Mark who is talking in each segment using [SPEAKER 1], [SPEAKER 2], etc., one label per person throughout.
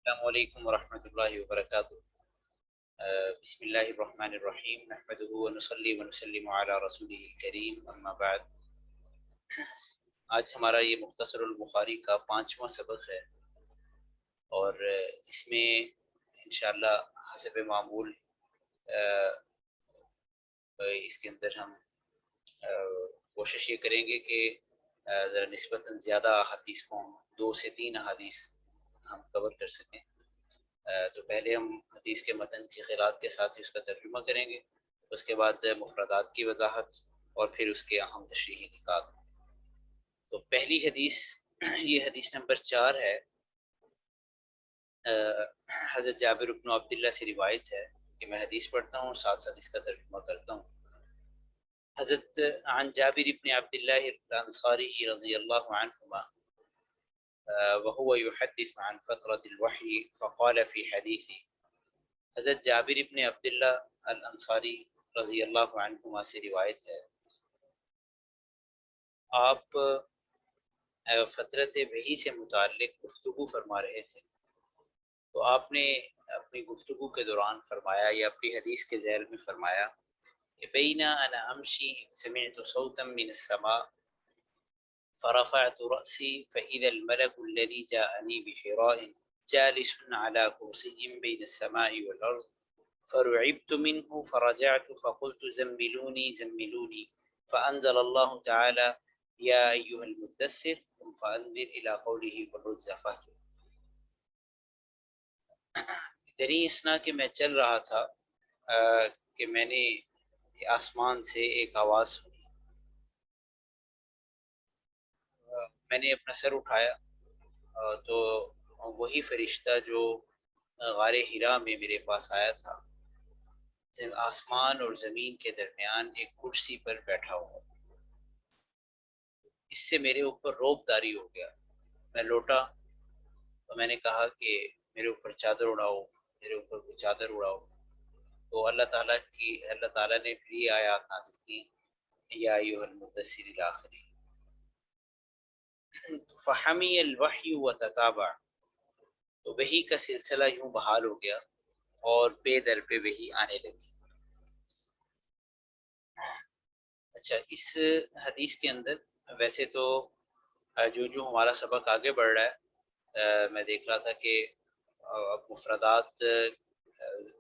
[SPEAKER 1] السلام علیکم ورحمۃ اللہ وبرکاتہ۔ بسم اللہ الرحمن الرحیم، نحمده ونصلی ونسلم علی رسولہ الکریم، اما بعد۔ آج ہمارا یہ مختصر البخاری کا 5واں سبق ہے، اور اس میں انشاءاللہ حسب معمول اس کے اندر ہم کوشش یہ کریں گے کہ ذرا نسبتاً زیادہ احادیث کو، 2 سے 3 احادیث ہم کور کر سکیں۔ تو پہلے ہم حدیث کے متن کی قراءت کے ساتھ ہی اس کا ترجمہ کریں گے، اس کے بعد مفردات کی وضاحت، اور پھر اس کے اہم تشریحی نکات۔ تو پہلی حدیث، یہ حدیث نمبر 4 ہے۔ حضرت جابر بن عبداللہ سے روایت ہے کہ میں حدیث پڑھتا ہوں اور ساتھ ساتھ اس کا ترجمہ کرتا ہوں۔ حضرت عن جابر بن عبداللہ الانصاری رضی اللہ عنہما وهو يحدث عن فترة الوحي فقال في حديثه۔ حضرت جابر ابن عبداللہ الانصاری رضی اللہ عنہما سے روایت ہے، آپ فترت وحی سے متعلق گفتگو فرما رہے تھے، تو آپ نے اپنی گفتگو کے دوران فرمایا، یا اپنی حدیث کے ذیل میں فرمایا کہ بین انا امشی سمعت صوتا من السماء فرفعت رأسی فإذا الملك الذي جاءني بحراء جالس على كرسي بين السماء والأرض فرعبت منه فرجعت فقلت زملوني زملوني فأنزل الله تعالى يا أيها المدثر قم فأنذر إلى قوله والرجز فاهجر۔ دریں اسنا کہ میں چل رہا تھا کہ میں نے آسمان سے ایک آواز سنی۔ میں نے اپنا سر اٹھایا تو وہی فرشتہ جو غار حرا میں میرے پاس آیا تھا، آسمان اور زمین کے درمیان ایک کرسی پر بیٹھا ہوا۔ اس سے میرے اوپر روب داری ہو گیا۔ میں لوٹا تو میں نے کہا کہ میرے اوپر چادر اڑاؤ، میرے اوپر کوئی چادر اڑاؤ۔ تو اللہ تعالیٰ نے پھر یہ آیات نازل کی، یا ایھا المدثر الاخری۔ فحمی الوحی وتتابع، تو وحی کا سلسلہ یوں بحال ہو گیا اور پے در پہ وحی آنے لگی۔ اچھا، اس حدیث کے اندر ویسے تو جو ہمارا سبق آگے بڑھ رہا ہے، میں دیکھ رہا تھا کہ اب مفردات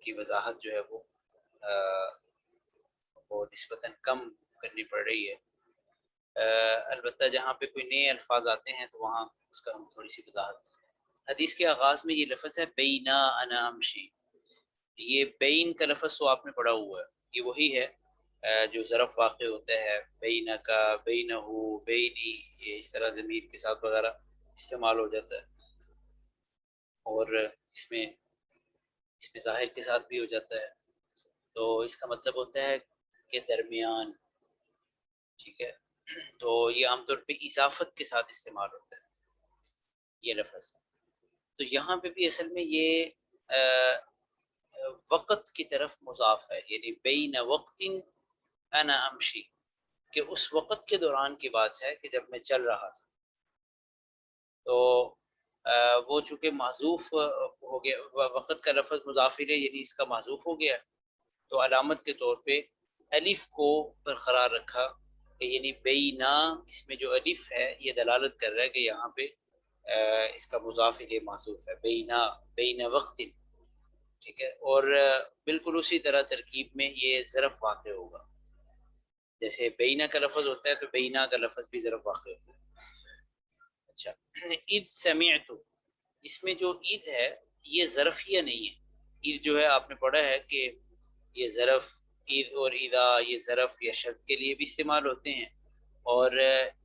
[SPEAKER 1] کی وضاحت جو ہے وہ نسبتاً کم کرنی پڑ رہی ہے۔ البتہ جہاں پہ کوئی نئے الفاظ آتے ہیں تو وہاں اس کا ہم تھوڑی سی وضاحت۔ حدیث کے آغاز میں یہ لفظ ہے بینا انا امشی۔ یہ بین کا لفظ تو آپ نے پڑھا ہوا ہے، یہ وہی ہے جو ظرف واقع ہوتا ہے، بینا کا، بینہو، بینی، یہ اس طرح ضمیر کے ساتھ وغیرہ استعمال ہو جاتا ہے، اور اس میں ظاہر کے ساتھ بھی ہو جاتا ہے۔ تو اس کا مطلب ہوتا ہے کہ درمیان، ٹھیک ہے۔ تو یہ عام طور پہ اضافت کے ساتھ استعمال ہوتا ہے یہ لفظ۔ تو یہاں پہ بھی اصل میں یہ وقت کی طرف مضاف ہے، یعنی بین وقت انا امشی، کہ اس وقت کے دوران کی بات ہے کہ جب میں چل رہا تھا۔ تو وہ چونکہ محذوف ہو گیا، وقت کا لفظ مضاف الیہ یعنی اس کا محذوف ہو گیا، تو علامت کے طور پہ الف کو برقرار رکھا، کہ یعنی بینا، اس میں جو الف ہے یہ دلالت کر رہا ہے کہ یہاں پہ اس کا مضاف الیہ محذوف ہے، بینا، بین وقت، ٹھیک ہے۔ اور بالکل اسی طرح ترکیب میں یہ ظرف واقع ہوگا، جیسے بینا کا لفظ ہوتا ہے تو بینا کا لفظ بھی ظرف واقع ہوتا ہے۔ اچھا، اذ سمعت، اس میں جو اذ ہے یہ ظرفیہ نہیں ہے۔ اذ جو ہے آپ نے پڑھا ہے کہ یہ ظرف، اذ اور اذا، یہ ظرف یا شرط کے لیے بھی استعمال ہوتے ہیں، اور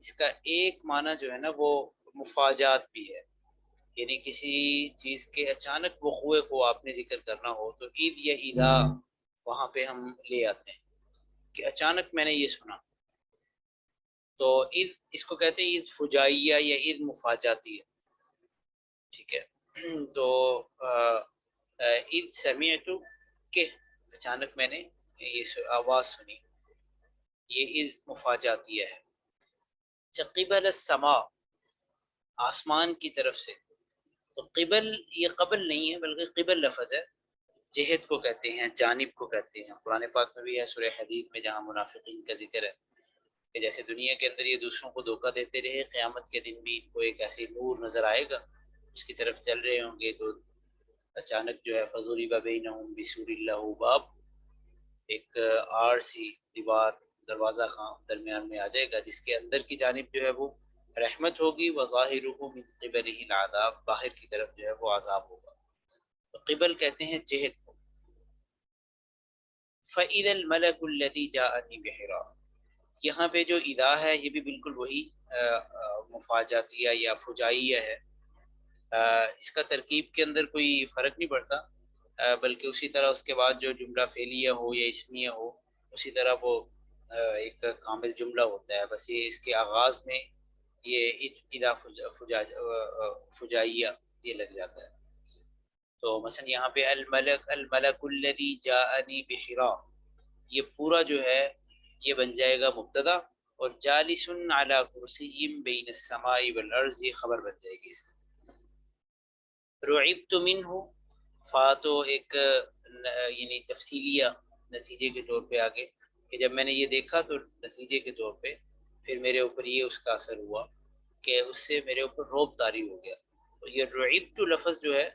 [SPEAKER 1] اس کا ایک معنی جو ہے نا وہ مفاجات بھی ہے، یعنی کسی چیز کے اچانک وقوع کو آپ نے ذکر کرنا ہو تو اذ یا اذا وہاں پہ ہم لے آتے ہیں کہ اچانک میں نے یہ سنا، تو اذ اس کو کہتے ہیں اذ فجائیہ یا اذ مفاجاتی ہے، ٹھیک ہے۔ تو اذ سمعت، کہ اچانک میں نے یہ آواز سنی، یہ اذ مفاجاتیہ ہے۔ قبل السماء، آسمان کی طرف سے، تو قبل یہ قبل نہیں ہے بلکہ قبل لفظ ہے، جہت کو کہتے ہیں، جانب کو کہتے ہیں۔ قرآن پاک میں بھی ہے، سورہ حدید میں جہاں منافقین کا ذکر ہے کہ جیسے دنیا کے اندر یہ دوسروں کو دھوکہ دیتے رہے، قیامت کے دن بھی ان کو ایک ایسی نور نظر آئے گا، اس کی طرف چل رہے ہوں گے تو اچانک جو ہے فضوری بینہم بسور اللہ باب، ایک آڑ سی دیوار، دروازہ خاں درمیان میں آ جائے گا، جس کے اندر کی جانب جو ہے وہ رحمت ہوگی، وظاہرہ من قبلہ العذاب، باہر کی طرف جو ہے وہ عذاب ہوگا۔ تو قبل کہتے ہیں جہت کو۔ فَإِذَا الْمَلَكُ الَّذِي جَاءَنِي بِحِرَا، یہاں پہ جو اذا ہے یہ بھی بالکل وہی مفاجاتیہ یا فجائیہ ہے، اس کا ترکیب کے اندر کوئی فرق نہیں پڑتا، بلکہ اسی طرح اس کے بعد جو جملہ فعلیہ ہو یا اسمیہ ہو اسی طرح وہ ایک کامل جملہ ہوتا ہے، بس یہ اس کے آغاز میں یہ اذا فجائیہ یہ لگ جاتا ہے۔ تو مثلا یہاں پہ الملک الذی جاءنی بحرا، یہ پورا جو ہے یہ بن جائے گا مبتدا، اور جالس علی کرسی بین السماء والارض یہ خبر بن جائے گی اس کی۔ رعبت منہ، فا تو ایک یعنی تفصیلیہ نتیجے کے طور پہ آگے کہ جب میں نے یہ دیکھا تو نتیجے کے طور پہ پھر میرے اوپر یہ اس کا اثر ہوا کہ اس سے میرے اوپر روب طاری ہو گیا۔ تو یہ رعبت لفظ جو ہے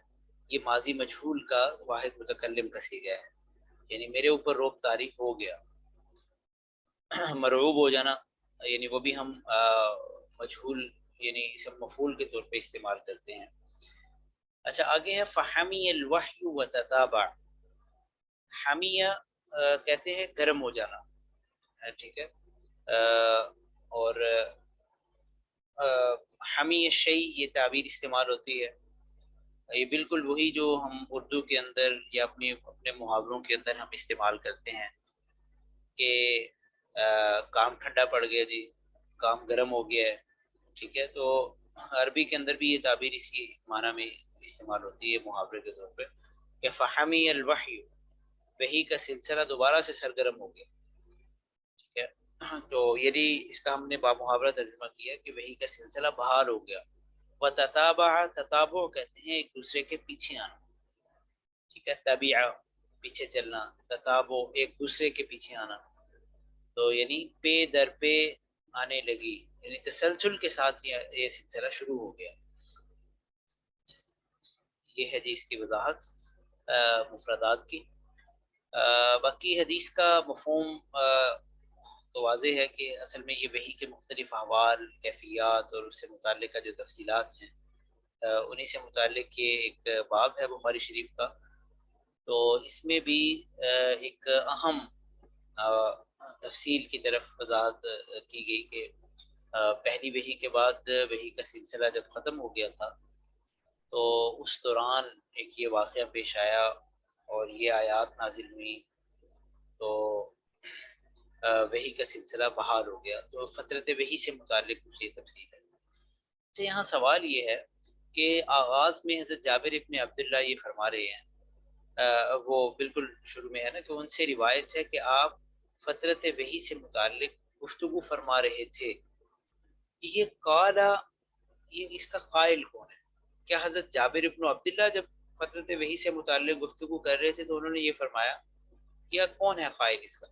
[SPEAKER 1] یہ ماضی مجہول کا واحد متکلم کا صیغہ ہے، یعنی میرے اوپر روب طاری ہو گیا۔ مرعوب ہو جانا یعنی وہ بھی ہم مجہول یعنی اسم مفعول کے طور پہ استعمال کرتے ہیں۔ اچھا آگے ہے فحمی الوحی وتتابع، حمیہ کہتے ہیں گرم ہو جانا، ٹھیک ہے، اور حمی الشیء یہ تعبیر استعمال ہوتی ہے، یہ بالکل وہی جو ہم اردو کے اندر یا اپنے محاوروں کے اندر ہم استعمال کرتے ہیں کہ کام ٹھنڈا پڑ گیا جی، کام گرم ہو گیا ہے، ٹھیک ہے۔ تو عربی کے اندر بھی یہ تعبیر اسی معنی میں استعمال ہوتی ہے محاورے کے طور پہ کہ فحمی الوحی، وحی کا سلسلہ دوبارہ سے سرگرم ہو گیا، ٹھیک ہے۔ تو یعنی اس کا ہم نے بامحاورہ ترجمہ کیا کہ وحی کا سلسلہ بحال ہو گیا۔ وتتابع، تتابع کہتے ہیں ایک دوسرے کے پیچھے آنا، ٹھیک ہے، تبیع پیچھے چلنا، تتابع ایک دوسرے کے پیچھے آنا، تو یعنی پے در پہ آنے لگی، یعنی تسلسل کے ساتھ یہ سلسلہ شروع ہو گیا۔ یہ ہے جی اس کی وضاحت مفردات کی۔ باقی حدیث کا مفہوم تو واضح ہے کہ اصل میں یہ وحی کے مختلف احوال، کیفیات اور اس سے متعلقہ جو تفصیلات ہیں انہی سے متعلق یہ ایک باب ہے بخاری شریف کا۔ تو اس میں بھی ایک اہم تفصیل کی طرف وضاحت کی گئی کہ پہلی وحی کے بعد وحی کا سلسلہ جب ختم ہو گیا تھا تو اس دوران ایک یہ واقعہ پیش آیا اور یہ آیات نازل ہوئی تو وحی کا سلسلہ بحال ہو گیا۔ تو فترت وحی سے متعلق کچھ یہ تفصیل ہے۔ اچھا یہاں سوال یہ ہے کہ آغاز میں حضرت جابر ابن عبداللہ یہ فرما رہے ہیں، وہ بالکل شروع میں ہے نا کہ ان سے روایت ہے کہ آپ فترت وحی سے متعلق گفتگو فرما رہے تھے، یہ قالا، یہ اس کا قائل کون ہے؟ کیا حضرت جابر ابن عبداللہ جب فترت وحی سے متعلق گفتگو کر رہے تھے تو انہوں نے یہ فرمایا، کیا کون ہے قائل اس کا؟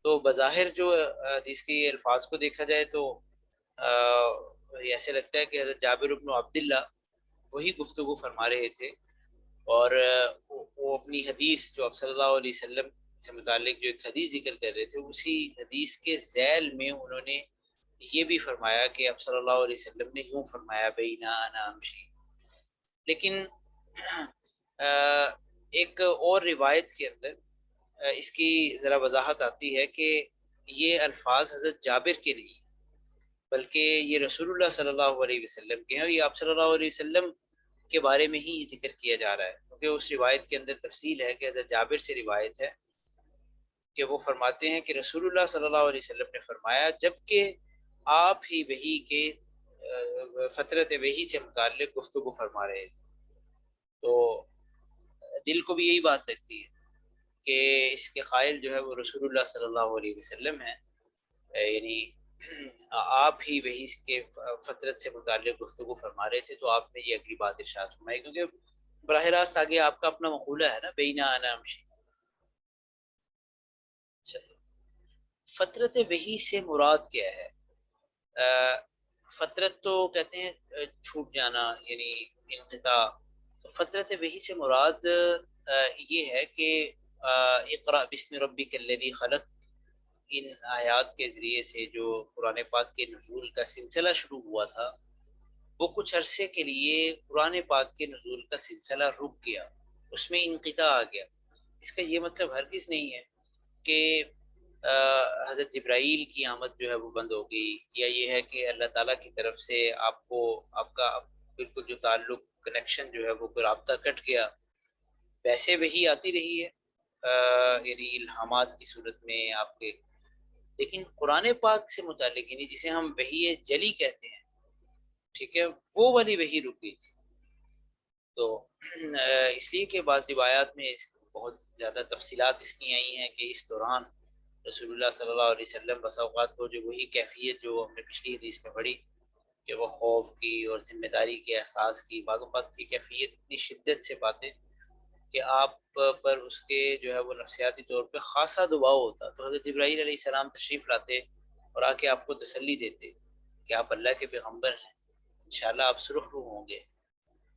[SPEAKER 1] تو بظاہر جو حدیث کے الفاظ کو دیکھا جائے تو ایسے لگتا ہے کہ حضرت جابر ابن عبداللہ وہی گفتگو فرما رہے تھے، اور وہ اپنی حدیث جو اب صلی اللہ علیہ وسلم سے متعلق جو ایک حدیث ذکر کر رہے تھے اسی حدیث کے ذیل میں انہوں نے یہ بھی فرمایا کہ اب صلی اللہ علیہ وسلم نے یوں فرمایا بینا انا امشی۔ لیکن ایک اور روایت کے اندر اس کی ذرا وضاحت آتی ہے کہ یہ الفاظ حضرت جابر کے نہیں بلکہ یہ رسول اللہ صلی اللہ علیہ وسلم کے ہیں، اور یہ آپ صلی اللہ علیہ وسلم کے بارے میں ہی ذکر کیا جا رہا ہے، کیونکہ اس روایت کے اندر تفصیل ہے کہ حضرت جابر سے روایت ہے کہ وہ فرماتے ہیں کہ رسول اللہ صلی اللہ علیہ وسلم نے فرمایا جبکہ آپ ہی وحی کے فترت وحی سے متعلق گفتگو فرما رہے تھے۔ تو دل کو بھی یہی بات لگتی ہے کہ اس کے قائل جو ہے وہ رسول اللہ صلی اللہ علیہ وسلم ہیں، یعنی آپ ہی وحی کے فطرت سے متعلق گفتگو فرما رہے تھے تو آپ نے یہ اگلی بات ارشاد فرمائی، کیونکہ براہ راست آگے آپ کا اپنا مقولہ ہے نا، بینا انا امشی۔ چلو، فطرت وحی سے مراد کیا ہے؟ فطرت تو کہتے ہیں چھوٹ جانا، یعنی انقطاع۔ تو فطرت وحی سے مراد یہ ہے کہ اقرأ بسم ربک الذی خلق، ان آیات کے ذریعے سے جو قرآن پاک کے نزول کا سلسلہ شروع ہوا تھا، وہ کچھ عرصے کے لیے قرآن پاک کے نزول کا سلسلہ رک گیا، اس میں انقطاع آ گیا۔ اس کا یہ مطلب ہرگز نہیں ہے کہ حضرت جبرائیل کی آمد جو ہے وہ بند ہو گئی، یا یہ ہے کہ اللہ تعالیٰ کی طرف سے آپ کو آپ کا بالکل جو تعلق کنیکشن جو ہے وہ رابطہ کٹ گیا۔ ویسے وہی آتی رہی ہے یعنی الہامات کی صورت میں آپ کے، لیکن قرآن پاک سے متعلق یعنی جسے ہم وحی جلی کہتے ہیں، ٹھیک ہے، وہ والی وحی رک گئی تھی۔ تو اس لیے کہ بعض روایات میں بہت زیادہ تفصیلات اس کی آئی ہیں کہ اس دوران رسول اللہ صلی اللہ علیہ وسلم بسا اوقات کو جو وہی کیفیت جو ہم نے پچھلی حدیث میں پڑھی کہ وہ خوف کی اور ذمہ داری کے احساس کی، بعض اوقات کی کیفیت اتنی شدت سے پاتے کہ آپ پر اس کے جو ہے وہ نفسیاتی طور پہ خاصا دباؤ ہوتا، تو حضرت ابراہیم علیہ السلام تشریف لاتے اور آ کے آپ کو تسلی دیتے کہ آپ اللہ کے پیغمبر ہیں، انشاءاللہ آپ سرخ روح ہوں گے۔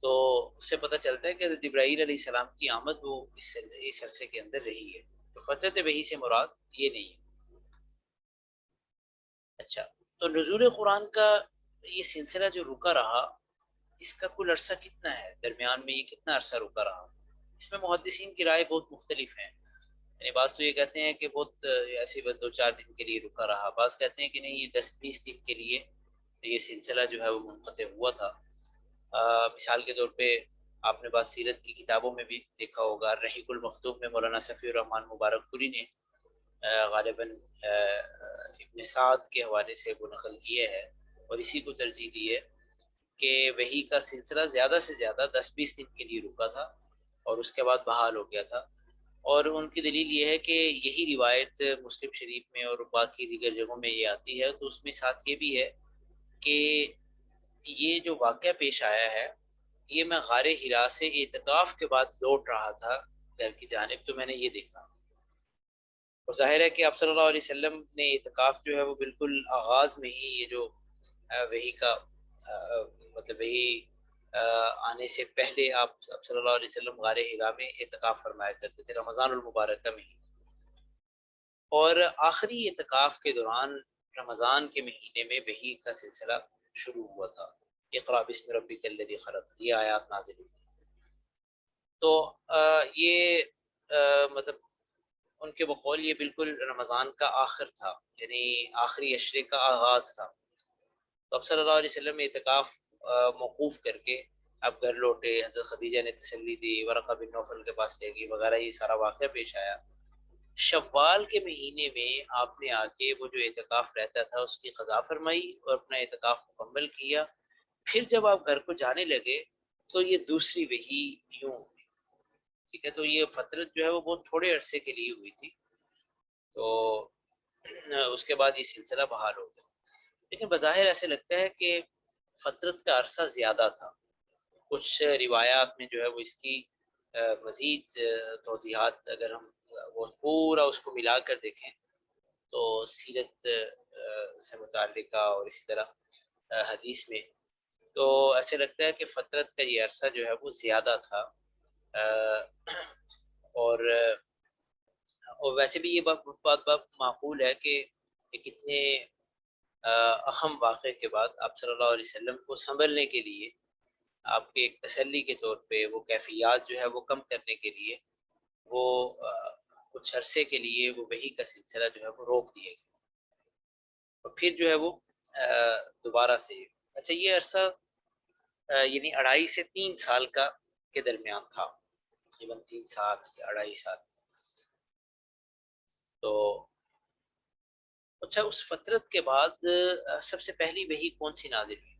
[SPEAKER 1] تو اس سے پتہ چلتا ہے کہ حضرت ابراہیم علیہ السلام کی آمد وہ اس عرصے کے اندر رہی ہے، تو فطرت وحی سے مراد یہ نہیں ہے۔ اچھا، تو نزول قرآن کا یہ سلسلہ جو رکا رہا، اس کا کل عرصہ کتنا ہے؟ درمیان میں یہ کتنا عرصہ رکا رہا؟ اس میں محدثین کی رائے بہت مختلف ہیں، یعنی بعض تو یہ کہتے ہیں کہ بہت ایسے بس 2-4 دن کے لیے رکا رہا، بعض کہتے ہیں کہ نہیں، یہ 10-20 دن کے لیے یہ سلسلہ جو ہے وہ منقطع ہوا تھا۔ مثال کے طور پہ آپ نے بعض سیرت کی کتابوں میں بھی دیکھا ہوگا، رحیق المختوم میں مولانا صفی الرحمن مبارک پوری نے غالباً ابن سعد کے حوالے سے وہ نقل کیے ہے اور اسی کو ترجیح دی ہے کہ وحی کا سلسلہ زیادہ سے زیادہ 10-20 دن کے لیے رکا تھا اور اس کے بعد بحال ہو گیا تھا۔ اور ان کی دلیل یہ ہے کہ یہی روایت مسلم شریف میں اور باقی دیگر جگہوں میں یہ آتی ہے، تو اس میں ساتھ یہ بھی ہے کہ یہ جو واقعہ پیش آیا ہے، یہ میں غار حرا سے اعتکاف کے بعد لوٹ رہا تھا گھر کی جانب، تو میں نے یہ دیکھا۔ اور ظاہر ہے کہ آپ صلی اللہ علیہ وسلم نے اعتکاف جو ہے وہ بالکل آغاز میں ہی یہ جو وحی کا مطلب وحی آنے سے پہلے آپ صلی اللہ علیہ وسلم غار حرا میں اعتکاف فرمایا کرتے تھے رمضان المبارکہ میں ہی، اور آخری اعتکاف کے دوران رمضان کے مہینے میں وحی کا سلسلہ شروع ہوا تھا، اقرأ بسم ربک الذی خلق، یہ آیات نازل ہوئی۔ تو یہ مطلب ان کے بقول یہ بالکل رمضان کا آخر تھا، یعنی آخری عشرے کا آغاز تھا۔ تو اب صلی اللہ علیہ وسلم نے اعتکاف موقوف کر کے اب گھر لوٹے، حضرت خدیجہ نے تسلی دی، ورقہ بن نوفل کے پاس لے گئی وغیرہ، یہ سارا واقعہ پیش آیا۔ شوال کے مہینے میں آپ نے آ کے وہ جو اعتکاف رہتا تھا اس کی قضا فرمائی اور اپنا اعتکاف مکمل کیا۔ پھر جب آپ گھر کو جانے لگے تو یہ دوسری وحی یوں ہوئی، ٹھیک ہے، تو یہ فترت جو ہے وہ بہت تھوڑے عرصے کے لیے ہوئی تھی، تو اس کے بعد یہ سلسلہ بحال ہو گیا۔ لیکن بظاہر ایسے لگتا ہے کہ فترت کا عرصہ زیادہ تھا، کچھ روایات میں جو ہے وہ اس کی مزید توضیحات اگر ہم وہ پورا اس کو ملا کر دیکھیں تو سیرت سے متعلقہ اور اسی طرح حدیث میں، تو ایسے لگتا ہے کہ فترت کا یہ عرصہ جو ہے وہ زیادہ تھا۔ اور ویسے بھی یہ بات معقول ہے کہ کتنے اہم واقعے کے بعد آپ صلی اللہ علیہ وسلم کو سنبھلنے کے لیے، آپ کے ایک تسلی کے طور پہ، وہ کیفیات جو ہے وہ کم کرنے کے لیے، وہ کچھ عرصے کے لیے وہ وحی کا سلسلہ جو ہے وہ روک دیا گیا اور پھر جو ہے وہ دوبارہ سے۔ اچھا، یہ عرصہ یعنی 2.5 سے 3 سال کا کے درمیان تھا، تقریباً 3 سال یا 2.5 سال۔ تو اچھا، اس فترت کے بعد سب سے پہلی وحی کون سی نازل ہوئی؟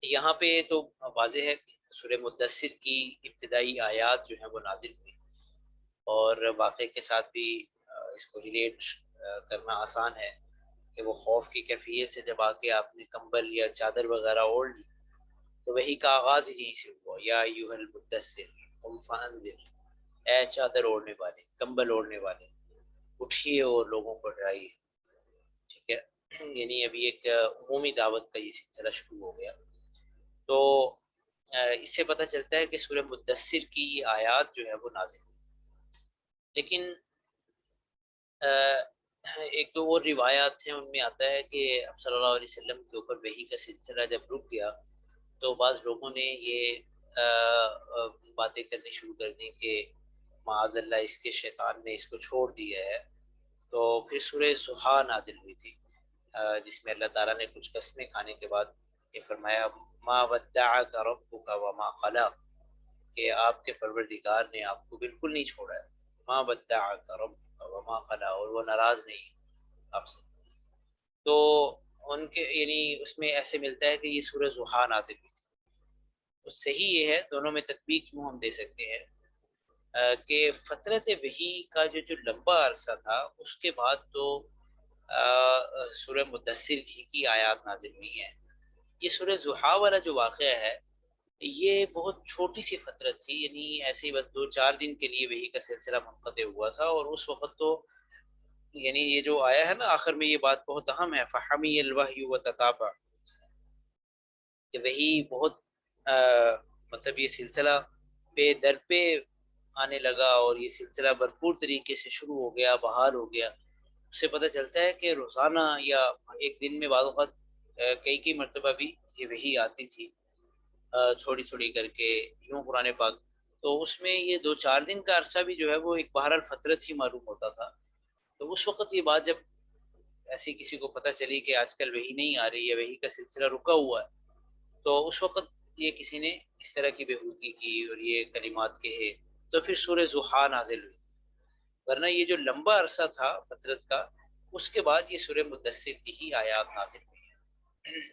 [SPEAKER 1] یہاں پہ تو واضح ہے کہ سورہ مدثر کی ابتدائی آیات جو ہیں وہ نازل ہوئی، اور واقعے کے ساتھ بھی اس کو ریلیٹ کرنا آسان ہے کہ وہ خوف کی کیفیت سے جب آ کے آپ نے کمبل یا چادر وغیرہ اوڑھ لی تو وہی کا آغاز ہی یہیں سے ہوا، یا ایھا المدثر قم فانذر، اے چادر اوڑھنے والے، کمبل اوڑھنے والے، اٹھیے اور لوگوں کو ڈرائیے. ٹھیک ہے، یعنی ابھی ایک عمومی دعوت کا یہ سلسلہ شروع ہو گیا. تو اس سے پتہ چلتا ہے کہ سورہ مدثر کی یہ آیات جو ہے وہ نازل ہوئی. لیکن ایک دو اور روایات ہیں، ان میں آتا ہے کہ اب صلی اللہ علیہ وسلم کے اوپر وحی کا سلسلہ جب رک گیا تو بعض لوگوں نے یہ باتیں کرنی شروع کر دی کہ معاذ اللہ اس کے شیطان نے اس کو چھوڑ دیا ہے. تو پھر سورہ ضحیٰ نازل ہوئی تھی جس میں اللہ تعالیٰ نے کچھ قسمیں کھانے کے بعد یہ فرمایا ما ودعک ربک وما قلی، کہ آپ کے پروردگار نے آپ کو بالکل نہیں چھوڑا ہے. ما ودعک ربک وما قلی، اور وہ ناراض نہیں آپ سے. تو ان کے یعنی اس میں ایسے ملتا ہے کہ یہ سورہ ضحیٰ نازل ہوئی تھی. تو صحیح یہ ہے، دونوں میں تطبیق کیوں ہم دے سکتے ہیں کہ فترت وحی کا جو لمبا عرصہ تھا اس کے بعد تو سورہ مدثر کی آیات نازل ہوئی ہیں. یہ سورہ ضحیٰ والا جو واقعہ ہے یہ بہت چھوٹی سی فترت تھی، یعنی ایسے ہی بس 2-4 دن کے لیے وحی کا سلسلہ منقطع ہوا تھا. اور اس وقت تو یعنی یہ جو آیا ہے نا آخر میں، یہ بات بہت اہم ہے، فحمی الوحی وتتابع، کہ وہی بہت مطلب یہ سلسلہ پہ در پہ آنے لگا اور یہ سلسلہ بھرپور طریقے سے شروع ہو گیا، بحال ہو گیا. اس سے پتہ چلتا ہے کہ روزانہ یا ایک دن میں بعض اوقات کئی مرتبہ بھی یہ وحی آتی تھی تھوڑی تھوڑی کر کے یوں قرآن پاک. تو اس میں یہ 2-4 دن کا عرصہ بھی جو ہے وہ ایک بہرحال فترت ہی معلوم ہوتا تھا. تو اس وقت یہ بات جب ایسی کسی کو پتہ چلی کہ آج کل وحی نہیں آ رہی ہے، وحی کا سلسلہ رکا ہوا ہے، تو اس وقت یہ کسی نے اس طرح کی بےہودگی کی اور یہ کلمات کہے تو پھر سورہ ضحیٰ نازل ہوئی تھی. ورنہ یہ جو لمبا عرصہ تھا فترت کا، اس کے بعد یہ سورہ مدثر کی ہی آیات نازل ہوئی ہیں.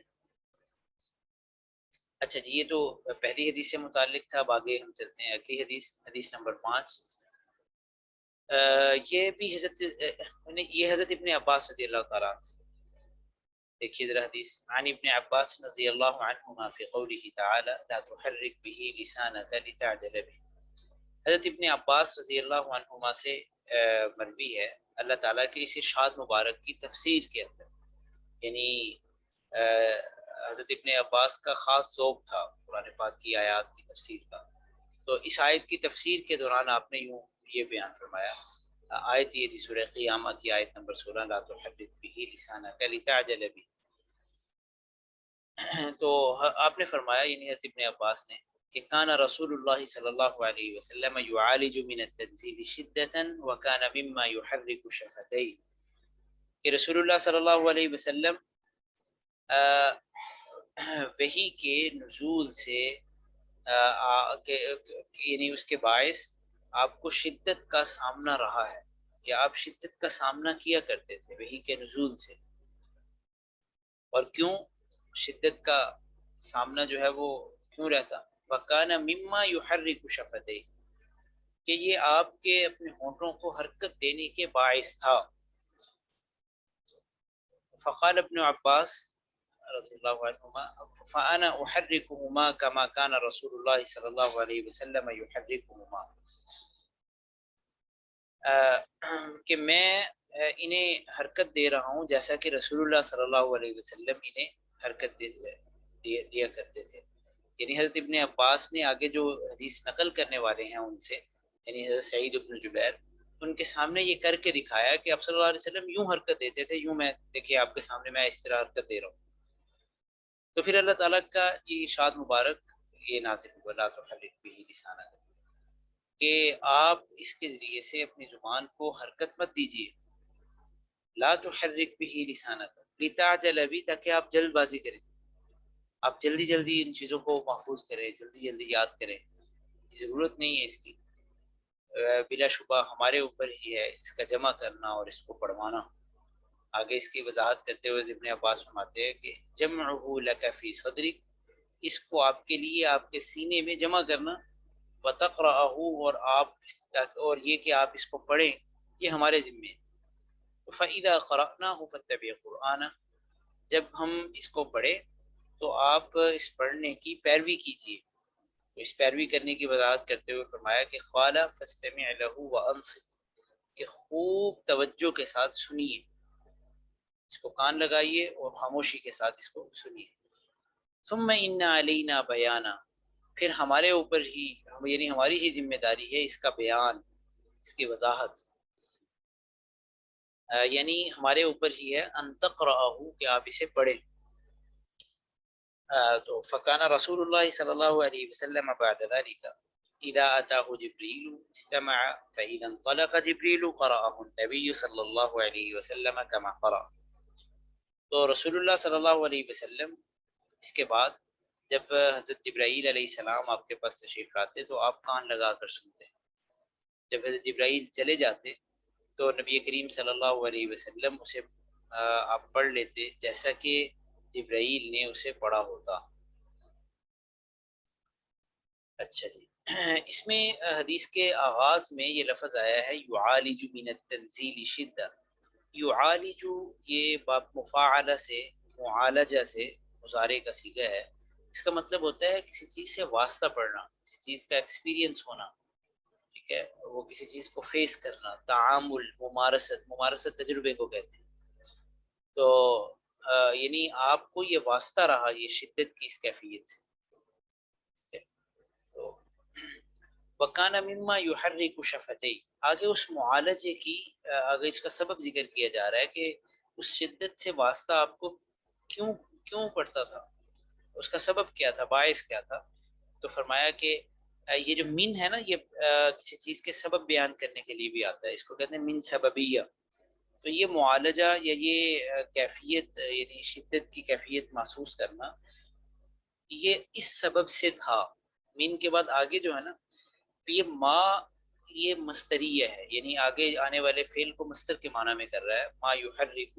[SPEAKER 1] اچھا جی، یہ تو پہلی حدیث سے متعلق تھا. اب آگے ہم چلتے ہیں اگلی حدیث، حدیث نمبر 5. یہ بھی حضرت ابن عباس رضی اللہ تعالیٰ عنہ. دیکھیے ذرا حدیث، عن ابن عباس رضی اللہ عنہما فی قوله تعالی لا تحرک به لسانک لتعجل به. حضرت ابن عباس رضی اللہ عنہما سے مروی ہے اللہ تعالیٰ کے اس ارشاد مبارک کی تفسیر کے اندر. یعنی حضرت ابن عباس کا خاص ذوق تھا قرآن پاک کی آیات کی تفسیر کا. تو اس آیت کی تفسیر کے دوران آپ نے یوں یہ بیان فرمایا. آیت یہ تھی سورہ قیامہ کی آیت نمبر 16 لا تحرک به لسانک لتعجل به. تو آپ نے فرمایا یعنی حضرت ابن عباس نے کہ کان رسول اللہ صلی اللہ علیہ وسلم يعالج من التنزيل شدة وكان مما يحرك شفتيه، کہ رسول اللہ صلی اللہ علیہ وسلم وحی کے نزول سے یعنی اس کے باعث آپ کو شدت کا سامنا رہا ہے، یا آپ شدت کا سامنا کیا کرتے تھے وحی کے نزول سے. اور کیوں شدت کا سامنا جو ہے وہ کیوں رہتا؟ وَكَانَ مِمَّا يُحَرِّكُ شَفَتَيْهِ، کہ یہ آپ کے اپنے ہونٹوں کو حرکت دینے کے باعث تھا. فقال ابن عباس رضی اللہ عنہما فَأَنَا أُحَرِّكُهُمَا كَمَا كَانَ رسول اللہ صلی اللہ علیہ وسلم يُحَرِّكُهُمَا، کہ میں انہیں حرکت دے رہا ہوں جیسا کہ رسول اللہ صلی اللہ علیہ وسلم انہیں حرکت دیا کرتے تھے. یعنی حضرت ابن عباس نے آگے جو حدیث نقل کرنے والے ہیں ان سے، یعنی حضرت سعید ابن جبیر، ان کے سامنے یہ کر کے دکھایا کہ آپ صلی اللہ علیہ وسلم یوں حرکت دیتے تھے، یوں میں دیکھیے آپ کے سامنے میں اس طرح حرکت دے رہا ہوں. تو پھر اللہ تعالیٰ کا یہ ارشاد مبارک یہ نازل ہوا لا تحرک به لسانک، کہ آپ اس کے ذریعے سے اپنی زبان کو حرکت مت دیجیے. لا تحرک به لسانک لتعجل به، تاکہ آپ جلد بازی کریں، آپ جلدی جلدی ان چیزوں کو محفوظ کریں، جلدی جلدی یاد کریں. ضرورت نہیں ہے اس کی. بلا شبہ ہمارے اوپر ہی ہے اس کا جمع کرنا اور اس کو پڑھوانا. آگے اس کی وضاحت کرتے ہوئے ابن عباس فرماتے ہیں کہ جمعہ لک فی صدرک، اس کو آپ کے لیے آپ کے سینے میں جمع کرنا، وتقرأہ، اور یہ کہ آپ اس کو پڑھیں، یہ ہمارے ذمے ہے. فَإِذَا قَرَأْنَاهُ فَاتَّبِعْ قُرْآنَهُ، جب ہم اس کو پڑھیں تو آپ اس پڑھنے کی پیروی کیجیے. تو اس پیروی کرنے کی وضاحت کرتے ہوئے فرمایا کہ قَالَ فَاسْتَمِعْ لَهُ وَأَنصِتْ، کہ خوب توجہ کے ساتھ سنیے، اس کو کان لگائیے اور خاموشی کے ساتھ اس کو سنیے. ثم ان علینا بیانا، پھر ہمارے اوپر ہی، یعنی ہماری ہی ذمہ داری ہے اس کا بیان، اس کی وضاحت. یعنی ہمارے اوپر ہی ہے ان تقرأہ، کہ آپ اسے پڑھیں. تو فکان رسول اللہ صلی اللہ علیہ وسلم بعد ذلك اذا اتاه جبریل استمع فاذا انطلق جبریل قرأه النبي صلی اللہ علیہ وسلم كما قرأ. تو رسول اللہ صلی اللہ علیہ وسلم اس کے بعد جب حضرت جبرائیل علیہ السلام آپ کے پاس تشریف لاتے تو آپ کان لگا کر سنتے. جب حضرت جبرائیل چلے جاتے تو نبی کریم صلی اللہ علیہ وسلم اسے آپ پڑھ لیتے جیسا کہ جبرائیل نے اسے پڑھا ہوتا. اچھا جی، اس میں حدیث کے آغاز میں یہ لفظ آیا ہے یعالج من التنزیل شدہ. یعالج یہ باب مفاعلہ سے، معالجہ سے مضارع کا صیغہ ہے. اس کا مطلب ہوتا ہے کسی چیز سے واسطہ پڑھنا، کسی چیز کا ایکسپیرینس ہونا. ٹھیک ہے، وہ کسی چیز کو فیس کرنا، تعامل، ممارست. ممارست تجربے کو کہتے ہیں. تو یعنی آپ کو یہ واسطہ رہا یہ شدت کی اس کیفیت سے. تو وکان مما یحرک شفتیہ، آگے اس معالجے کی آگے اس کا سبب ذکر کیا جا رہا ہے کہ اس شدت سے واسطہ آپ کو کیوں کیوں پڑتا تھا، اس کا سبب کیا تھا، باعث کیا تھا. تو فرمایا کہ یہ جو من ہے نا، یہ کسی چیز کے سبب بیان کرنے کے لیے بھی آتا ہے، اس کو کہتے ہیں من سببیہ. تو یہ معالجہ یا یہ کیفیت، یعنی شدت کی کیفیت محسوس کرنا، یہ اس سبب سے تھا. من کے بعد آگے جو ہے نا، یہ ما، یہ مستریہ ہے، یعنی آگے آنے والے فعل کو مستر کے معنی میں کر رہا ہے. ما یحرک،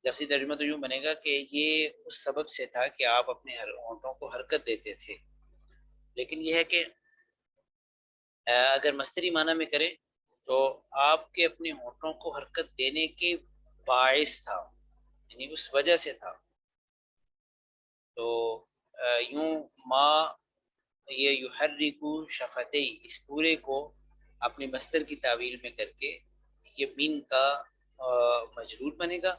[SPEAKER 1] لفظی ترجمہ تو یوں بنے گا کہ یہ اس سبب سے تھا کہ آپ اپنے ہونٹوں کو حرکت دیتے تھے. لیکن یہ ہے کہ اگر مستری معنی میں کریں تو آپ کے اپنے ہونٹوں کو حرکت دینے کے باعث تھا، یعنی اس وجہ سے تھا. تو یوں ما، یہ یحرکو شفتی، اس پورے کو اپنے مصدر کی تعویل میں کر کے یہ من کا مجرور بنے گا،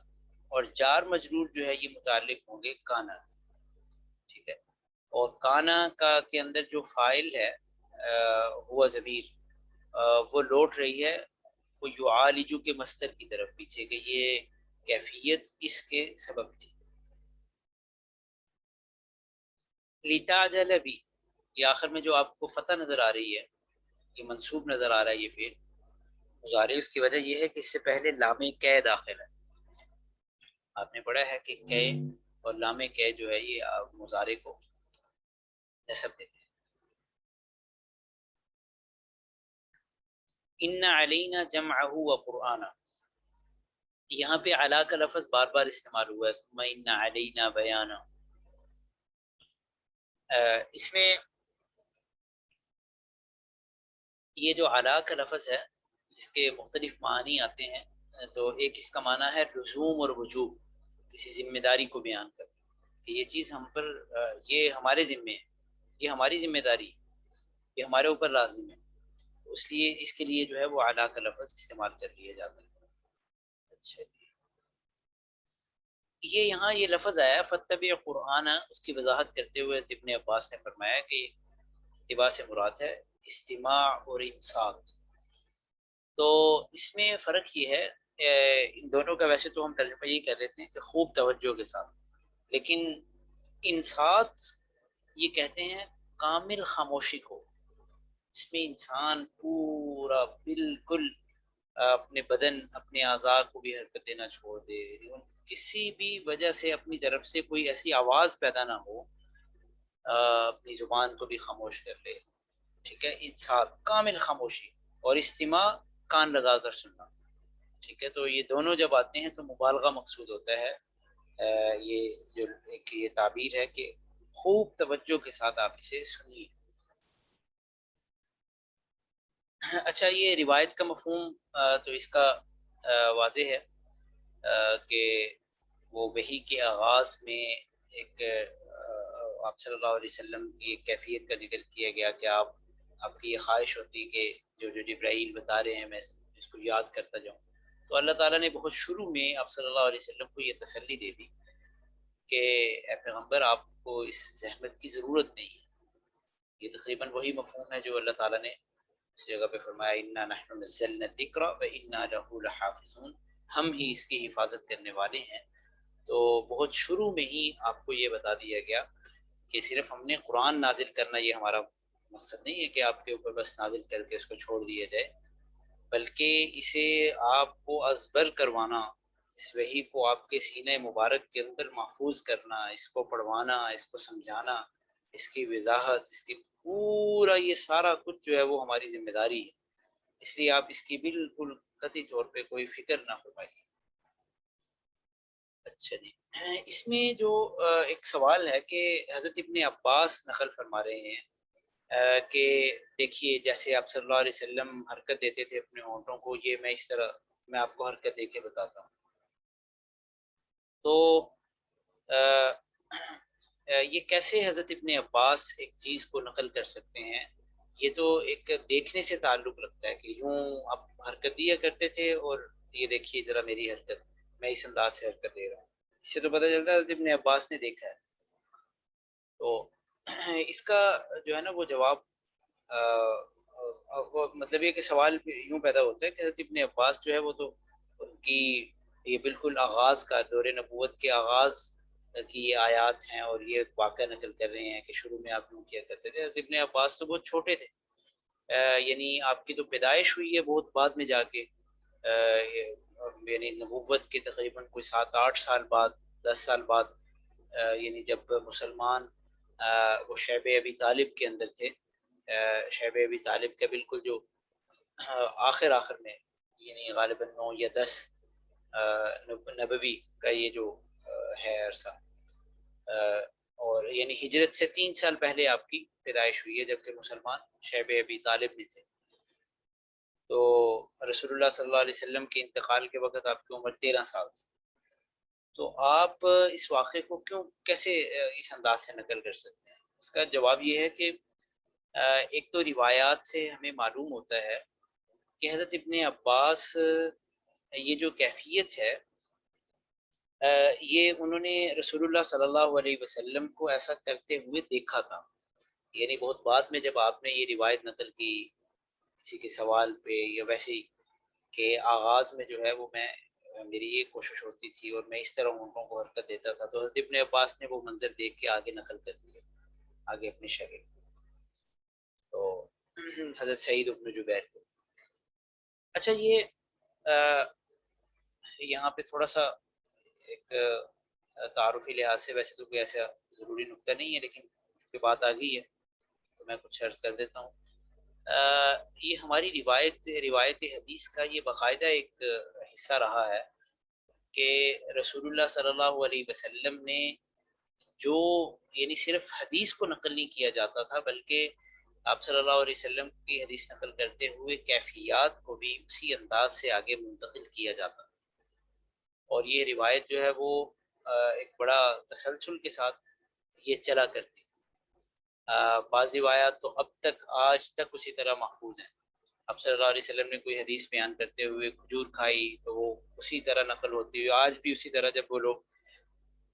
[SPEAKER 1] اور جار مجرور جو ہے یہ متعلق ہوں گے کانا. ٹھیک ہے، اور کانا کا کے اندر جو فاعل ہے ہوا ضمیر، وہ لوٹ رہی ہے وہ یعالجو کے مصدر کی طرف پیچھے، کہ یہ کیفیت اس کے سبب تھی. لتعجل بھی، یہ آخر میں جو آپ کو فتح نظر آ رہی ہے، یہ منصوب نظر آ رہا ہے یہ فعل مضارع، اس کی وجہ یہ ہے کہ اس سے پہلے لام کی داخل ہے. آپ نے پڑھا ہے کہ کی اور لام کی جو ہے یہ مضارع کو نسب دیتے ہیں. ان علینا جمعہ و قرآن، یہاں پہ علا کا لفظ بار بار استعمال ہوا ہے. ثم ان علینا بیانا، اس میں یہ جو علا کا لفظ ہے اس کے مختلف معنی آتے ہیں. تو ایک اس کا معنی ہے لزوم اور وجوب، کسی ذمہ داری کو بیان کر کہ یہ چیز ہم پر، یہ ہمارے ذمے ہے، یہ ہماری ذمہ داری، یہ ہمارے اوپر لازم ہے. اس لیے اس کے لیے جو ہے وہ علا کا لفظ استعمال کر لیا جاتا ہے. اچھا جی، یہ یہاں یہ لفظ آیا فتبع قرآن، اس کی وضاحت کرتے ہوئے ابن عباس نے فرمایا کہ اتباع سے مراد ہے استماع اور انصات. تو اس میں فرق یہ ہے، ان دونوں کا ویسے تو ہم ترجمہ یہی کر لیتے ہیں کہ خوب توجہ کے ساتھ، لیکن انصات یہ کہتے ہیں کامل خاموشی کو، اس میں انسان پورا بالکل اپنے بدن، اپنے اعضاء کو بھی حرکت دینا چھوڑ دے، کسی بھی وجہ سے اپنی طرف سے کوئی ایسی آواز پیدا نہ ہو، اپنی زبان کو بھی خاموش کر لے. ٹھیک ہے، انصات کامل خاموشی، اور استماع کان لگا کر سننا. ٹھیک ہے، تو یہ دونوں جب آتے ہیں تو مبالغہ مقصود ہوتا ہے. یہ جو ایک یہ تعبیر ہے کہ خوب توجہ کے ساتھ آپ اسے سنیے. اچھا، یہ روایت کا مفہوم تو اس کا واضح ہے کہ وہ وحی کے آغاز میں ایک آپ صلی اللہ علیہ وسلم کی ایک کیفیت کا ذکر کیا گیا کہ آپ کی یہ خواہش ہوتی کہ جو جبرائیل بتا رہے ہیں میں اس کو یاد کرتا جاؤں. تو اللہ تعالیٰ نے بہت شروع میں آپ صلی اللہ علیہ وسلم کو یہ تسلی دے دی کہ اے پیغمبر آپ کو اس زحمت کی ضرورت نہیں ہے. یہ تقریباً وہی مفہوم ہے جو اللہ تعالیٰ نے اس جگہ پہ فرمایا انا نحن نزلنا الذکر وانا له لحافظون، ہم ہی اس کی حفاظت کرنے والے ہیں. تو بہت شروع میں ہی آپ کو یہ بتا دیا گیا کہ صرف ہم نے قرآن نازل کرنا یہ ہمارا مقصد نہیں ہے کہ آپ کے اوپر بس نازل کر کے اس کو چھوڑ دیا جائے، بلکہ اسے آپ کو ازبر کروانا، اس وحی کو آپ کے سینہ مبارک کے اندر محفوظ کرنا، اس کو پڑھوانا، اس کو سمجھانا، اس کی وضاحت، اس کی پورا یہ سارا کچھ جو ہے وہ ہماری ذمہ داری ہے. اس لیے آپ اس کی بالکل قطعی طور پہ کوئی فکر نہ فرمائیے. اچھا جی، اس میں جو ایک سوال ہے کہ حضرت ابن عباس نقل فرما رہے ہیں کہ دیکھیے جیسے آپ صلی اللہ علیہ وسلم حرکت دیتے تھے اپنے ہونٹوں کو، یہ میں اس طرح میں آپ کو حرکت دے کے بتاتا ہوں. تو یہ کیسے حضرت ابن عباس ایک چیز کو نقل کر سکتے ہیں؟ یہ تو ایک دیکھنے سے تعلق رکھتا ہے کہ یوں آپ حرکت دیا کرتے تھے اور یہ دیکھیے ذرا میری حرکت، میں اس انداز سے حرکت دے رہا ہوں. اس سے تو پتہ چلتا ہے حضرت ابن عباس نے دیکھا ہے. تو اس کا جو ہے نا وہ جواب وہ مطلب یہ کہ سوال یوں پیدا ہوتا ہے کہ حضرت ابن عباس جو ہے وہ تو ان کی یہ بالکل آغاز کا دور نبوت کے آغاز کی یہ آیات ہیں اور یہ واقعہ نقل کر رہے ہیں کہ شروع میں آپ یوں کیا کرتے تھے. حضرت ابن عباس تو بہت چھوٹے تھے، یعنی آپ کی تو پیدائش ہوئی ہے بہت بعد میں جا کے، یعنی نبوت کے تقریباً کوئی 7-8 سال بعد، 10 سال بعد، یعنی جب مسلمان وہ شیب ابی طالب کے اندر تھے. شیب ابی طالب کا بالکل جو آخر میں، یعنی غالباً 9 یا 10 نبوی کا یہ جو ہے عرصہ، اور یعنی ہجرت سے 3 سال پہلے آپ کی پیدائش ہوئی ہے جبکہ مسلمان شیب ابی طالب میں تھے. تو رسول اللہ صلی اللہ علیہ وسلم کے انتقال کے وقت آپ کی عمر 13 سال تھی. تو آپ اس واقعے کو کیسے اس انداز سے نقل کر سکتے ہیں؟ اس کا جواب یہ ہے کہ ایک تو روایات سے ہمیں معلوم ہوتا ہے کہ حضرت ابن عباس یہ جو کیفیت ہے یہ انہوں نے رسول اللہ صلی اللہ علیہ وسلم کو ایسا کرتے ہوئے دیکھا تھا. یعنی بہت بعد میں جب آپ نے یہ روایت نقل کی کسی کے سوال پہ یا ویسے ہی کہ آغاز میں جو ہے وہ میری یہ کوشش ہوتی تھی اور میں اس طرح اونٹوں کو حرکت دیتا تھا، تو حضرت ابن عباس نے وہ منظر دیکھ کے آگے نقل کر دیا آگے اپنے شاگرد. تو حضرت سعید ابن جبیر کو. اچھا یہ یہاں پہ تھوڑا سا ایک تعارفی لحاظ سے ویسے تو کوئی ایسا ضروری نقطہ نہیں ہے لیکن کی بات آ گئی ہے تو میں کچھ عرض کر دیتا ہوں. یہ ہماری روایت حدیث کا یہ باقاعدہ ایک حصہ رہا ہے کہ رسول اللہ صلی اللہ علیہ وسلم نے جو یعنی صرف حدیث کو نقل نہیں کیا جاتا تھا بلکہ آپ صلی اللہ علیہ وسلم کی حدیث نقل کرتے ہوئے کیفیات کو بھی اسی انداز سے آگے منتقل کیا جاتا. اور یہ روایت جو ہے وہ ایک بڑا تسلسل کے ساتھ یہ چلا کرتی. بعض روایات تو اب تک آج تک اسی طرح محفوظ ہیں. اب صلی اللہ علیہ وسلم نے کوئی حدیث بیان کرتے ہوئے کھجور کھائی تو وہ اسی طرح نقل ہوتی ہوئی آج بھی اسی طرح جب وہ لوگ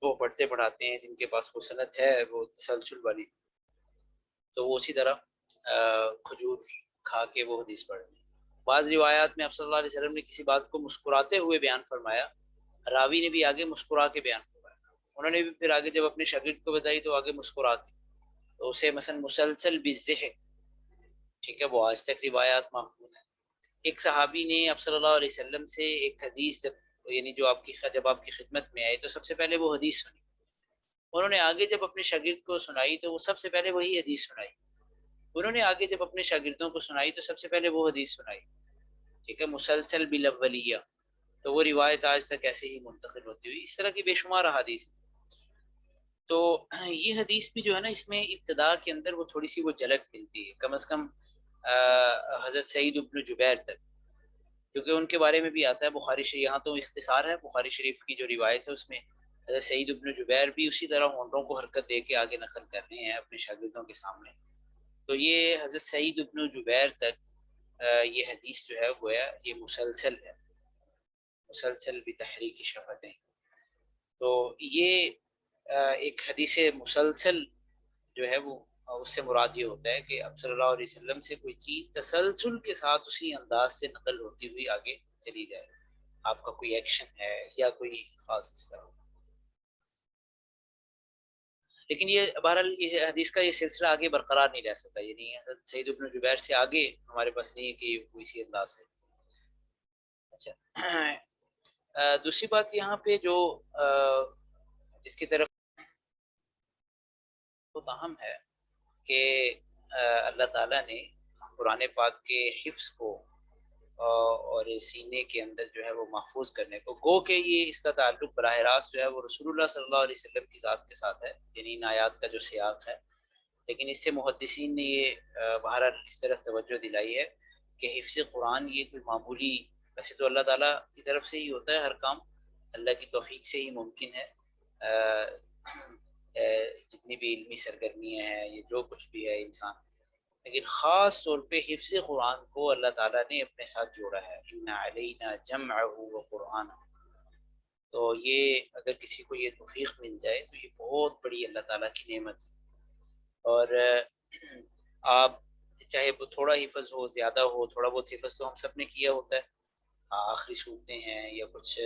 [SPEAKER 1] وہ پڑھتے پڑھاتے ہیں جن کے پاس وہ سند ہے وہ تسلسل والی تو وہ اسی طرح کھجور کھا کے وہ حدیث پڑھتے ہیں. بعض روایات میں اب صلی اللہ علیہ وسلم نے کسی بات کو مسکراتے ہوئے بیان فرمایا، راوی نے بھی آگے مسکرا کے بیان فرمایا، انہوں نے بھی پھر آگے جب اپنے شاگرد کو بتائی تو آگے مسکرا کے، تو اسے مثلا مسلسل بالذہن، ٹھیک ہے، وہ آج تک روایات محفوظ ہیں. ایک صحابی نے آپ صلی اللہ علیہ وسلم سے ایک حدیث یعنی جو جب آپ کی خدمت میں آئے تو سب سے پہلے وہ حدیث سنی. انہوں نے آگے جب اپنے شاگرد کو سنائی تو وہ سب سے پہلے وہی حدیث سنائی. انہوں نے آگے جب اپنے شاگردوں کو سنائی تو سب سے پہلے وہ حدیث سنائی. ٹھیک ہے، مسلسل بالاولیہ. تو وہ روایت آج تک ایسے ہی منتقل ہوتی ہوئی اس طرح کی بے شمار احادیث. تو یہ حدیث بھی جو ہے نا اس میں ابتدا کے اندر وہ تھوڑی سی وہ جھلک ملتی ہے کم از کم حضرت سعید ابن جبیر تک. کیونکہ ان کے بارے میں بھی آتا ہے بخاری شریف، یہاں تو اختصار ہے، بخاری شریف کی جو روایت ہے اس میں حضرت سعید بن جبیر بھی اسی طرح ہونٹوں کو حرکت دے کے آگے نقل کر رہے ہیں اپنے شاگردوں کے سامنے. تو یہ حضرت سعید بن جبیر تک یہ حدیث جو ہے گویا یہ مسلسل ہے، مسلسل بتحریک شفتیں. تو یہ ایک حدیث مسلسل جو ہے وہ اس سے مراد یہ ہوتا ہے کہ اب صلی اللہ علیہ وسلم سے کوئی چیز تسلسل کے ساتھ اسی انداز سے نقل ہوتی ہوئی آگے چلی جائے، آپ کا کوئی ایکشن ہے یا کوئی خاص اس طرح. لیکن یہ بہرحال یہ حدیث کا یہ سلسلہ آگے برقرار نہیں رہ سکتا، یعنی سعید بن جبیر سے آگے ہمارے پاس نہیں ہے کہ یہ کوئی اسی انداز ہے. اچھا دوسری بات یہاں پہ جو جس کی طرف بہت اہم ہے کہ اللہ تعالیٰ نے قرآن پاک کے حفظ کو اور سینے کے اندر جو ہے وہ محفوظ کرنے کو، گو کہ یہ اس کا تعلق براہ راست جو ہے وہ رسول اللہ صلی اللہ علیہ وسلم کی ذات کے ساتھ ہے، یعنی ان آیات کا جو سیاق ہے. لیکن اس سے محدثین نے یہ بہرحال اس طرف توجہ دلائی ہے کہ حفظ قرآن یہ کوئی معمولی، ویسے تو اللہ تعالیٰ کی طرف سے ہی ہوتا ہے ہر کام، اللہ کی توفیق سے ہی ممکن ہے. جتنی بھی علمی سرگرمیاں ہیں یہ جو کچھ بھی ہے انسان، لیکن خاص طور پہ حفظ قرآن کو اللہ تعالیٰ نے اپنے ساتھ جوڑا ہے، ان علینا جمعہ و قرآن. تو یہ اگر کسی کو یہ توفیق مل جائے تو یہ بہت بڑی اللہ تعالیٰ کی نعمت ہے. اور آپ چاہے وہ تھوڑا حفظ ہو زیادہ ہو، تھوڑا بہت حفظ تو ہم سب نے کیا ہوتا ہے، آخری صورتیں ہیں یا کچھ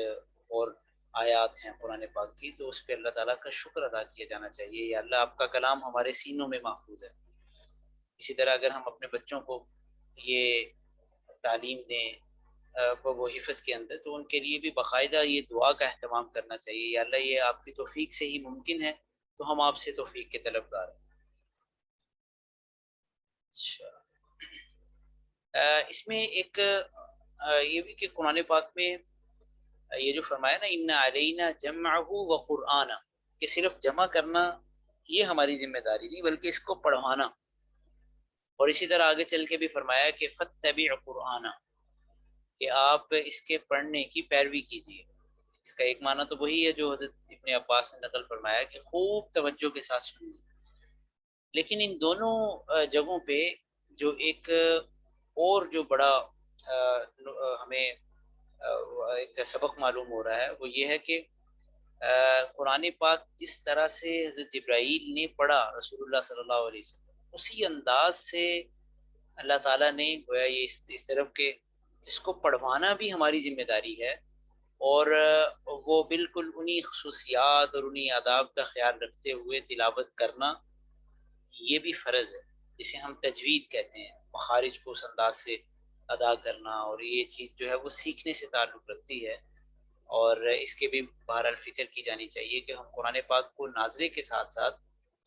[SPEAKER 1] اور آیات ہیں قرآن پاک کی، تو اس پہ اللہ تعالیٰ کا شکر ادا کیا جانا چاہیے، یا اللہ آپ کا کلام ہمارے سینوں میں محفوظ ہے. اسی طرح اگر ہم اپنے بچوں کو یہ تعلیم دیں وہ حفظ کے اندر، تو ان کے لیے بھی باقاعدہ یہ دعا کا اہتمام کرنا چاہیے، یا اللہ یہ آپ کی توفیق سے ہی ممکن ہے تو ہم آپ سے توفیق کے طلبگار ہیں. اچھا اس میں ایک یہ بھی کہ قرآن پاک میں یہ جو فرمایا نا ان علینا جمعہ و قرآن، کہ صرف جمع کرنا یہ ہماری ذمہ داری نہیں بلکہ اس کو پڑھوانا. اور اسی طرح آگے چل کے بھی فرمایا کہ فتبع قرآن، کہ آپ اس کے پڑھنے کی پیروی کیجیے. اس کا ایک معنی تو وہی ہے جو حضرت ابن عباس نے نقل فرمایا کہ خوب توجہ کے ساتھ سنیے. لیکن ان دونوں جگہوں پہ جو ایک اور جو بڑا ہمیں ایک سبق معلوم ہو رہا ہے وہ یہ ہے کہ قرآن پاک جس طرح سے حضرت جبرائیل نے پڑھا رسول اللہ صلی اللہ علیہ وسلم، اسی انداز سے اللہ تعالیٰ نے گویا یہ اس طرف کہ اس کو پڑھوانا بھی ہماری ذمہ داری ہے، اور وہ بالکل انہی خصوصیات اور انہی آداب کا خیال رکھتے ہوئے تلاوت کرنا یہ بھی فرض ہے، جسے ہم تجوید کہتے ہیں، مخارج کو اس انداز سے ادا کرنا. اور یہ چیز جو ہے وہ سیکھنے سے تعلق رکھتی ہے، اور اس کے بھی بہرحال فکر کی جانی چاہیے کہ ہم قرآن پاک کو ناظرے کے ساتھ ساتھ،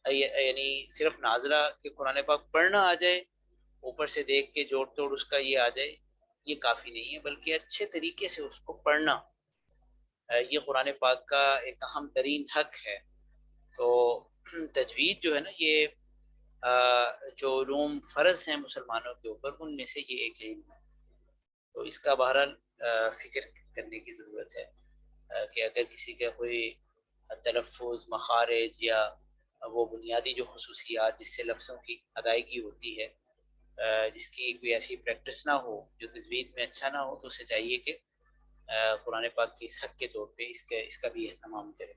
[SPEAKER 1] یعنی صرف ناظرہ کہ قرآن پاک پڑھنا آ جائے اوپر سے دیکھ کے جوڑ توڑ اس کا یہ آ جائے، یہ کافی نہیں ہے، بلکہ اچھے طریقے سے اس کو پڑھنا یہ قرآن پاک کا ایک اہم ترین حق ہے. تو تجوید جو ہے نا یہ جو علوم فرض ہیں مسلمانوں کے اوپر ان میں سے یہ ایک علم ہے. تو اس کا بہرحال فکر کرنے کی ضرورت ہے کہ اگر کسی کا کوئی تلفظ مخارج یا وہ بنیادی جو خصوصیات جس سے لفظوں کی ادائیگی ہوتی ہے جس کی کوئی ایسی پریکٹس نہ ہو، جو تجوید میں اچھا نہ ہو، تو اسے چاہیے کہ قرآن پاک کی اس حق کے طور پہ اس کا بھی اہتمام کرے.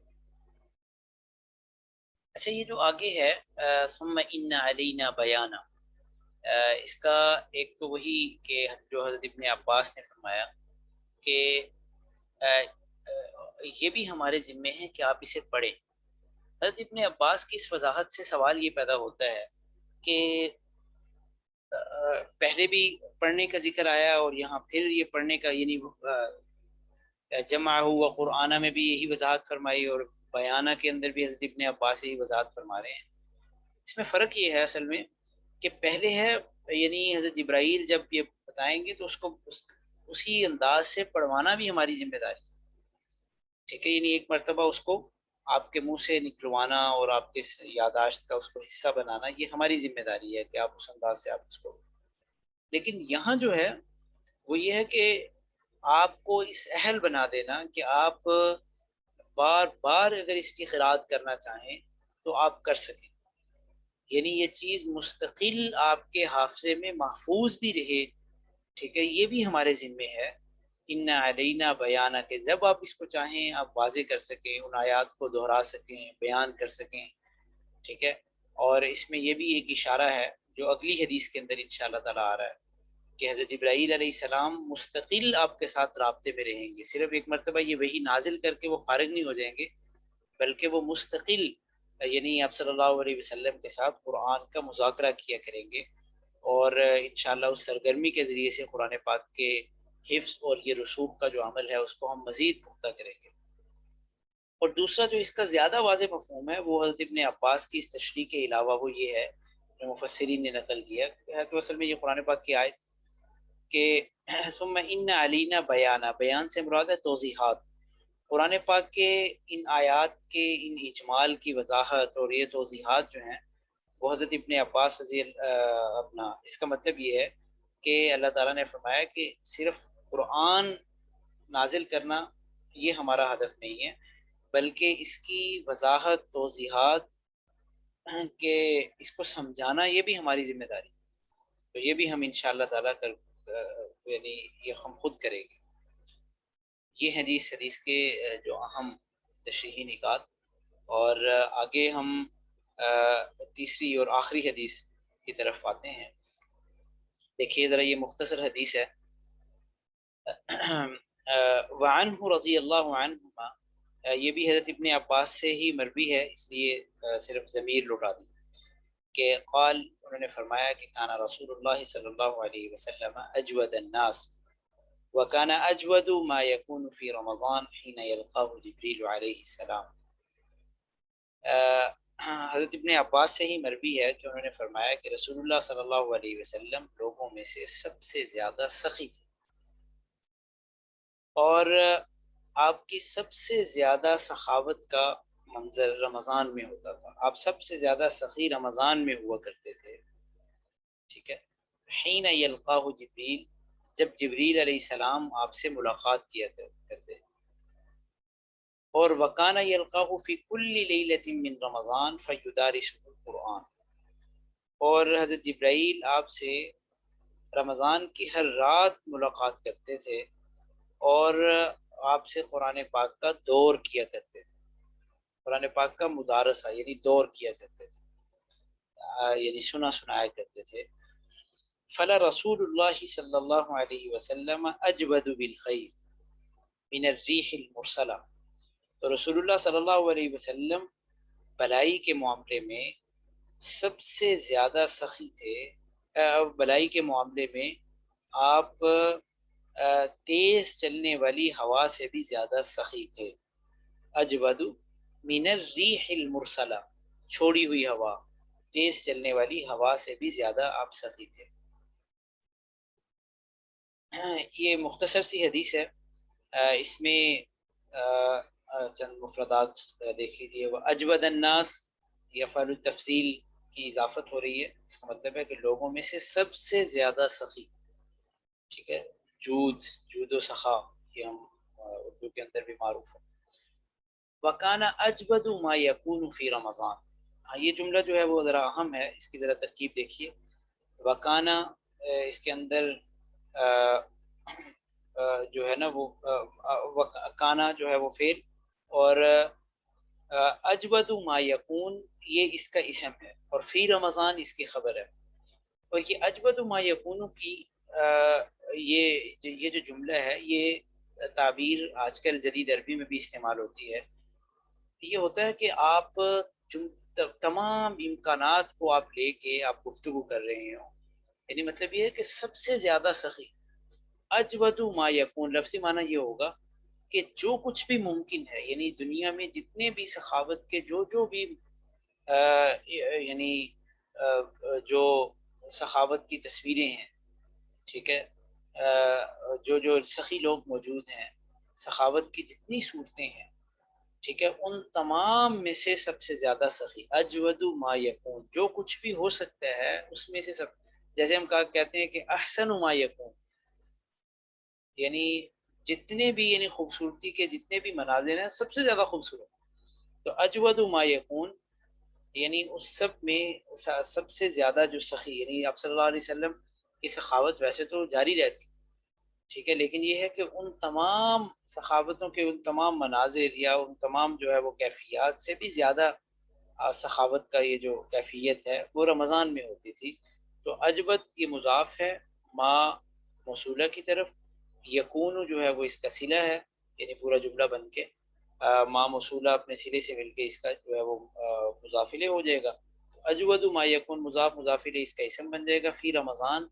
[SPEAKER 1] اچھا یہ جو آگے ہے ثم ان علینا بیانا، اس کا ایک تو وہی کہ جو حضرت ابن عباس نے فرمایا کہ یہ بھی ہمارے ذمے ہے کہ آپ اسے پڑھیں. حضرت ابن عباس کی اس وضاحت سے سوال یہ پیدا ہوتا ہے کہ پہلے بھی پڑھنے کا ذکر آیا اور یہاں پھر یہ پڑھنے کا، یعنی جمع ہوا قرآن میں بھی یہی وضاحت فرمائی اور بیانہ کے اندر بھی حضرت ابن عباس یہی وضاحت فرما رہے ہیں. اس میں فرق یہ ہے اصل میں کہ پہلے ہے یعنی حضرت جبرائیل جب یہ بتائیں گے تو اس کو اسی انداز سے پڑھوانا بھی ہماری ذمہ داری ہے، ٹھیک ہے. یعنی ایک مرتبہ اس کو آپ کے منہ سے نکلوانا اور آپ کے یاداشت کا اس کو حصہ بنانا یہ ہماری ذمہ داری ہے کہ آپ اس انداز سے آپ اس کو. لیکن یہاں جو ہے وہ یہ ہے کہ آپ کو اس اہل بنا دینا کہ آپ بار بار اگر اس کی قراءت کرنا چاہیں تو آپ کر سکیں، یعنی یہ چیز مستقل آپ کے حافظے میں محفوظ بھی رہے، ٹھیک ہے، یہ بھی ہمارے ذمے ہے۔ ان علینا بیانہ، کہ جب آپ اس کو چاہیں آپ واضح کر سکیں، ان آیات کو دہرا سکیں، بیان کر سکیں، ٹھیک ہے۔ اور اس میں یہ بھی ایک اشارہ ہے جو اگلی حدیث کے اندر انشاءاللہ تعالی آ رہا ہے کہ حضرت جبرائیل علیہ السلام مستقل آپ کے ساتھ رابطے میں رہیں گے، صرف ایک مرتبہ یہ وحی نازل کر کے وہ فارغ نہیں ہو جائیں گے، بلکہ وہ مستقل یعنی آپ صلی اللہ علیہ وسلم کے ساتھ قرآن کا مذاکرہ کیا کریں گے، اور انشاءاللہ اس سرگرمی کے ذریعے سے قرآن پاک کے حفظ اور یہ رسوخ کا جو عمل ہے اس کو ہم مزید پختہ کریں گے۔ اور دوسرا جو اس کا زیادہ واضح مفہوم ہے وہ حضرت ابن عباس کی اس تشریح کے علاوہ وہ یہ ہے جو مفسرین نے نقل کیا ہے، تو اصل میں یہ قرآن پاک کی آیت کہ ثم ان علینا بیانہ، بیان سے مراد ہے توضیحات، قرآن پاک کے ان آیات کے ان اجمال کی وضاحت اور یہ توضیحات جو ہیں وہ حضرت ابن عباس رضی اپنا اس کا مطلب یہ ہے کہ اللہ تعالیٰ نے فرمایا کہ صرف قرآن نازل کرنا یہ ہمارا ہدف نہیں ہے، بلکہ اس کی وضاحت توضیحات کہ اس کو سمجھانا یہ بھی ہماری ذمہ داری، تو یہ بھی ہم انشاءاللہ تعالیٰ کر یعنی یہ ہم خود کریں گے۔ یہ حدیث کے جو اہم تشریحی نکات، اور آگے ہم تیسری اور آخری حدیث کی طرف آتے ہیں۔ دیکھیے ذرا یہ مختصر حدیث ہے۔ وعنہ رضی اللہ عنہما، یہ بھی حضرت ابن عباس سے ہی مروی ہے، اس لیے صرف ضمیر لوٹا دی کہ قال، انہوں نے فرمایا کہ کان رسول اللہ صلی اللہ علیہ وسلم اجود الناس وكان اجود ما يكون في رمضان حين يلقاه جبريل علیہ السلام۔ حضرت ابن عباس سے ہی مروی ہے کہ انہوں نے فرمایا کہ رسول اللہ صلی اللہ علیہ وسلم لوگوں میں سے سب سے زیادہ سخی تھے، اور آپ کی سب سے زیادہ سخاوت کا منظر رمضان میں ہوتا تھا، آپ سب سے زیادہ سخی رمضان میں ہوا کرتے تھے، ٹھیک ہے۔ حین یلقاہ جبریل، جب جبریل علیہ السلام آپ سے ملاقات کیا کرتے، اور وکانہ یلقاہ فی کل لیلۃ من رمضان فیدارسہ القرآن، اور حضرت جبرائیل آپ سے رمضان کی ہر رات ملاقات کرتے تھے اور آپ سے قرآن پاک کا دور کیا کرتے تھے، قرآن پاک کا مدارسہ یعنی دور کیا کرتے تھے، یعنی سنایا کرتے تھے۔ فلا رسول اللہ صلی اللہ علیہ وسلم اجود بالخیر من الریح المرسلہ، تو رسول اللہ صلی اللہ علیہ وسلم بلائی کے معاملے میں سب سے زیادہ سخی تھے، بلائی کے معاملے میں آپ تیز چلنے والی ہوا سے بھی زیادہ سخی تھے۔ اجود من الریح المرسلہ، چھوڑی ہوئی ہوا، تیز چلنے والی ہوا سے بھی زیادہ آپ سخی تھے۔ یہ مختصر سی حدیث ہے، اس میں چند مفردات دیکھ لیجیے۔ وہ اجود الناس، یہ افعال التفضیل کی اضافت ہو رہی ہے، اس کا مطلب ہے کہ لوگوں میں سے سب سے زیادہ سخی، ٹھیک ہے۔ جود و سخا، یہ ہم اردو کے اندر بھی معروف ہے۔ وکانا اجود ما یکون فی رمضان، ہاں یہ جملہ جو ہے وہ ذرا اہم ہے، اس کی ذرا ترکیب دیکھیے۔ وکانا، اس کے اندر جو ہے نا وہ کانا جو ہے وہ فعل، اور اجود ما یکون یہ اس کا اسم ہے، اور فی رمضان اس کی خبر ہے۔ اور یہ اجود ما یکون کی یہ جو جملہ ہے، یہ تعبیر آج کل جدید عربی میں بھی استعمال ہوتی ہے۔ یہ ہوتا ہے کہ آپ تمام امکانات کو آپ لے کے آپ گفتگو کر رہے ہوں، یعنی مطلب یہ ہے کہ سب سے زیادہ سخی، اجود ما یکون لفظی معنی یہ ہوگا کہ جو کچھ بھی ممکن ہے، یعنی دنیا میں جتنے بھی سخاوت کے جو بھی یعنی جو سخاوت کی تصویریں ہیں، ٹھیک ہے، جو سخی لوگ موجود ہیں، سخاوت کی جتنی صورتیں ہیں، ٹھیک ہے، ان تمام میں سے سب سے زیادہ سخی، اجود ما یکون، جو کچھ بھی ہو سکتا ہے اس میں سے جیسے ہم کہتے ہیں کہ احسن ما یکون، یعنی جتنے بھی یعنی خوبصورتی کے جتنے بھی مناظر ہیں سب سے زیادہ خوبصورت. تو اجود ما یکون یعنی اس سب میں سب سے زیادہ جو سخی یعنی آپ صلی اللہ علیہ وسلم کی سخاوت ویسے تو جاری رہتی ٹھیک ہے، لیکن یہ ہے کہ ان تمام سخاوتوں کے ان تمام مناظر یا ان تمام جو ہے وہ کیفیات سے بھی زیادہ سخاوت کا یہ جو کیفیت ہے وہ رمضان میں ہوتی تھی. تو اجبت یہ مضاف ہے ما موصولہ کی طرف، یکون جو ہے وہ اس کا صلہ ہے یعنی پورا جملہ بن کے ما موصولہ اپنے صلے سے مل کے اس کا جو ہے وہ مضاف الیہ ہو جائے گا. اجود ما یکون مضاف الیہ اس کا اسم بن جائے گا، فی رمضان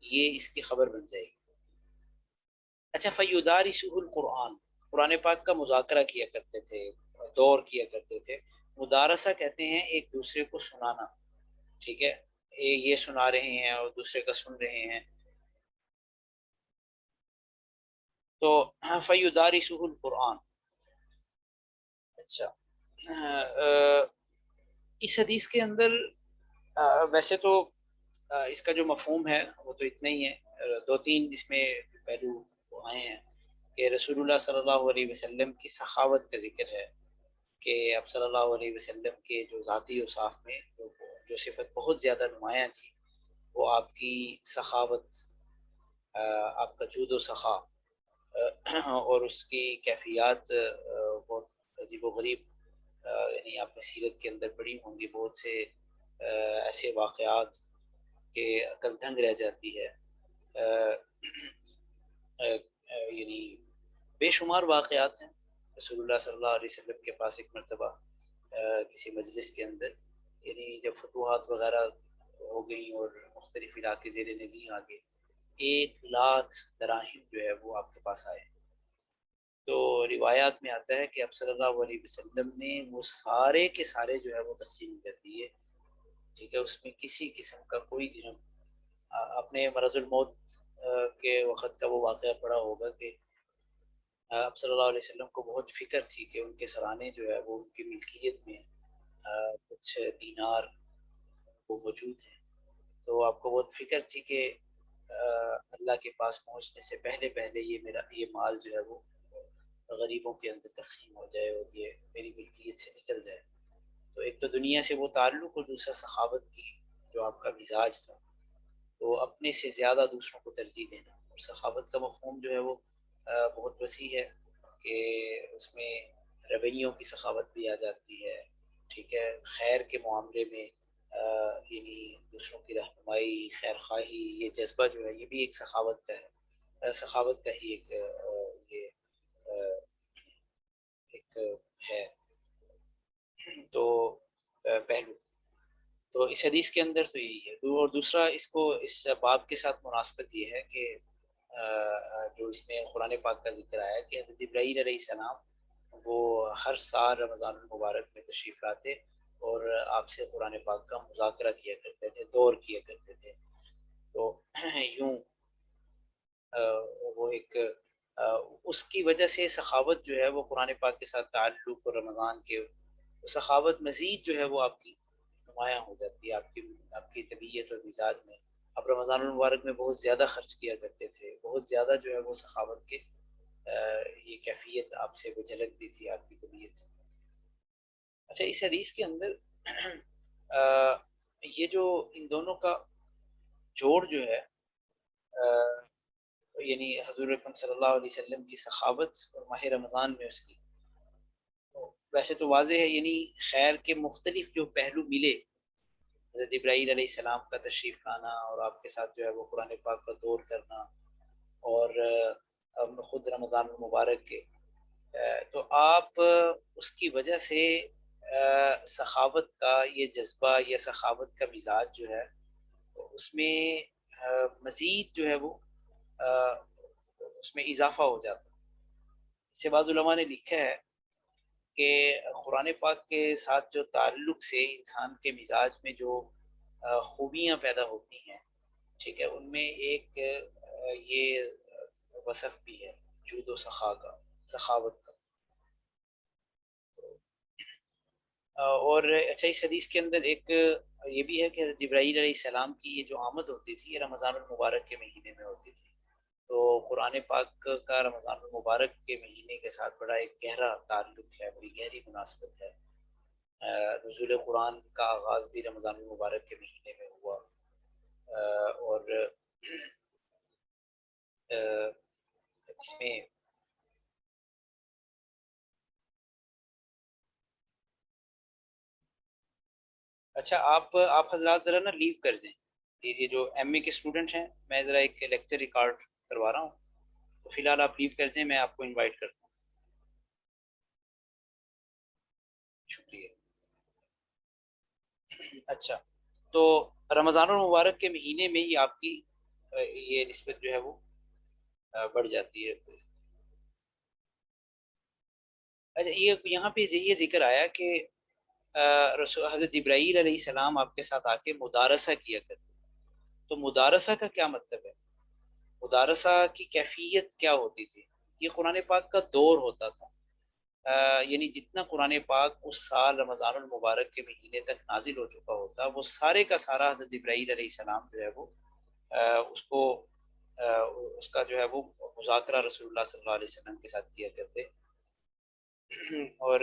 [SPEAKER 1] یہ اس کی خبر بن جائے گی. اچھا، فیدارسہ القرآن، قرآن پاک کا مذاکرہ کیا کرتے تھے، دور کیا کرتے تھے. مدارسہ کہتے ہیں ایک دوسرے کو سنانا، ٹھیک ہے، یہ سنا رہے ہیں اور دوسرے کا سن رہے ہیں. تو فیدارسہ القرآن. اچھا، اس حدیث کے اندر ویسے تو اس کا جو مفہوم ہے وہ تو اتنا ہی ہے. دو تین اس میں پہلو آئے ہیں کہ رسول اللہ صلی اللہ علیہ وسلم کی سخاوت کا ذکر ہے کہ آپ صلی اللہ علیہ وسلم کے جو ذاتی اوصاف میں جو صفت بہت زیادہ نمایاں تھی وہ آپ کی سخاوت، آپ کا جود و سخا، اور اس کی کیفیات بہت عجیب و غریب. یعنی آپ نے سیرت کے اندر پڑھی ہوں گی بہت سے ایسے واقعات کہ عقل دنگ رہ جاتی ہے. یعنی بے شمار واقعات ہیں. رسول اللہ صلی اللہ علیہ وسلم کے پاس ایک مرتبہ کسی مجلس کے اندر یعنی جب فتوحات وغیرہ ہو گئی اور مختلف علاقے زیر نگین آ گئے، 1,00,000 دراہم جو ہے وہ آپ کے پاس آئے. تو روایات میں آتا ہے کہ اب صلی اللہ علیہ وسلم نے وہ سارے کے سارے جو ہے وہ تقسیم کر دیے، ٹھیک ہے، اس میں کسی قسم کا کوئی درہم. اپنے مرض الموت کے وقت کا وہ واقعہ پڑا ہوگا کہ آپ صلی اللہ علیہ وسلم کو بہت فکر تھی کہ ان کے سرانے جو ہے وہ ان کی ملکیت میں کچھ دینار وہ موجود ہیں. تو آپ کو بہت فکر تھی کہ اللہ کے پاس پہنچنے سے پہلے پہلے یہ مال جو ہے وہ غریبوں کے اندر تقسیم ہو جائے اور یہ میری ملکیت سے نکل جائے. تو ایک تو دنیا سے وہ تعلق اور دوسرا سخاوت کی جو آپ کا مزاج تھا، تو اپنے سے زیادہ دوسروں کو ترجیح دینا. اور سخاوت کا مفہوم جو ہے وہ بہت وسیع ہے کہ اس میں رویوں کی سخاوت بھی آ جاتی ہے، ٹھیک ہے، خیر کے معاملے میں یعنی دوسروں کی رہنمائی، خیر خواہی، یہ جذبہ جو ہے یہ بھی ایک سخاوت کا ہے، سخاوت کا ہی یہ ایک ہے. تو پہلو تو اس حدیث کے اندر تو یہی ہے. اور دوسرا اس کو اس باب کے ساتھ مناسبت یہ ہے کہ جو اس میں قرآن پاک کا ذکر آیا کہ حضرت ابراہیم علیہ السلام وہ ہر سال رمضان المبارک میں تشریف لاتے اور آپ سے قرآن پاک کا مذاکرہ کیا کرتے تھے، دور کیا کرتے تھے. تو یوں وہ ایک اس کی وجہ سے سخاوت جو ہے وہ قرآن پاک کے ساتھ تعلق اور رمضان کے سخاوت مزید جو ہے وہ آپ کی نمایاں ہو جاتی ہے آپ کی طبیعت اور مزاج میں. آپ رمضان المبارک میں بہت زیادہ خرچ کیا کرتے تھے، بہت زیادہ جو ہے وہ سخاوت کے یہ کیفیت آپ سے وہ جھلکتی تھی آپ کی طبیعت سے. اچھا، اس حدیث کے اندر یہ جو ان دونوں کا جوڑ جو ہے یعنی حضور اکرم صلی اللہ علیہ وسلم کی سخاوت اور ماہ رمضان میں اس کی، ویسے تو واضح ہے یعنی خیر کے مختلف جو پہلو ملے، حضرت ابراہیم علیہ السلام کا تشریف لانا اور آپ کے ساتھ جو ہے وہ قرآن پاک کا دور کرنا اور خود رمضان المبارک کے، تو آپ اس کی وجہ سے سخاوت کا یہ جذبہ یا سخاوت کا مزاج جو ہے اس میں مزید جو ہے وہ اس میں اضافہ ہو جاتا. اس سے بعض علماء نے لکھا ہے کہ قرآن پاک کے ساتھ جو تعلق سے انسان کے مزاج میں جو خوبیاں پیدا ہوتی ہیں، ٹھیک ہے، ان میں ایک یہ وصف بھی ہے جود و سخا کا، سخاوت کا. اور اچھا، اس حدیث کے اندر ایک یہ بھی ہے کہ حضرت جبرائیل علیہ السلام کی یہ جو آمد ہوتی تھی یہ رمضان المبارک کے مہینے میں ہوتی تھی. تو قرآن پاک کا رمضان المبارک کے مہینے کے ساتھ بڑا ایک گہرا تعلق ہے، بڑی گہری مناسبت ہے۔ نزول قرآن کا آغاز بھی رمضان المبارک کے مہینے میں ہوا، اور اس میں اچھا آپ حضرات ذرا نا لیو کر دیں، یہ جو ایم اے کے اسٹوڈنٹ ہیں، میں ذرا ایک لیکچر ریکارڈ کروا رہا ہوں، تو فی الحال آپ لیو کر دیں، میں آپ کو انوائٹ کرتا ہوں۔ شکریہ۔ اچھا، تو رمضان المبارک کے مہینے میں ہی آپ کی یہ نسبت جو ہے وہ بڑھ جاتی ہے۔ اچھا، یہ یہاں پہ یہ ذکر آیا کہ رسول حضرت جبرائیل علیہ السلام آپ کے ساتھ آ کے مدارسہ کیا کرتے، تو مدارسہ کا کیا مطلب ہے؟ مدارسہ کی کیفیت کیا ہوتی تھی؟ یہ قرآن پاک کا دور ہوتا تھا، یعنی جتنا قرآن پاک اس سال رمضان المبارک کے مہینے تک نازل ہو چکا ہوتا، وہ سارے کا سارا حضرت جبرائیل علیہ السلام جو ہے وہ اس کو اس کا جو ہے وہ مذاکرہ رسول اللہ صلی اللہ علیہ وسلم کے ساتھ کیا کرتے، اور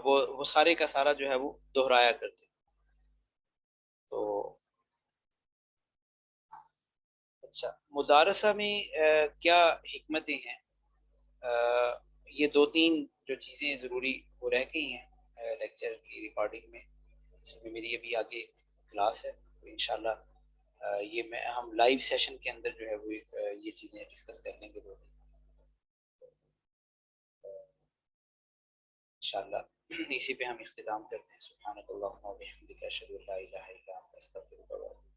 [SPEAKER 1] وہ سارے کا سارا جو ہے وہ دہرایا کرتے۔ تو اچھا، مدارسہ میں کیا حکمتیں ہیں؟ یہ دو تین جو چیزیں ضروری وہ رہ گئی ہیں لیکچر کی ریکارڈنگ میں، اس میں میری ابھی آگے کلاس ہے، تو انشاءاللہ یہ میں ہم لائیو سیشن کے اندر جو ہے وہ یہ چیزیں ڈسکس کر لیں گے دو تین انشاءاللہ۔ اسی پہ ہم اختتام کرتے ہیں۔ سبحانک اللہم و بحمدک، اشہد ان لا الہ الا انت، استغفرک و اتوب الیک۔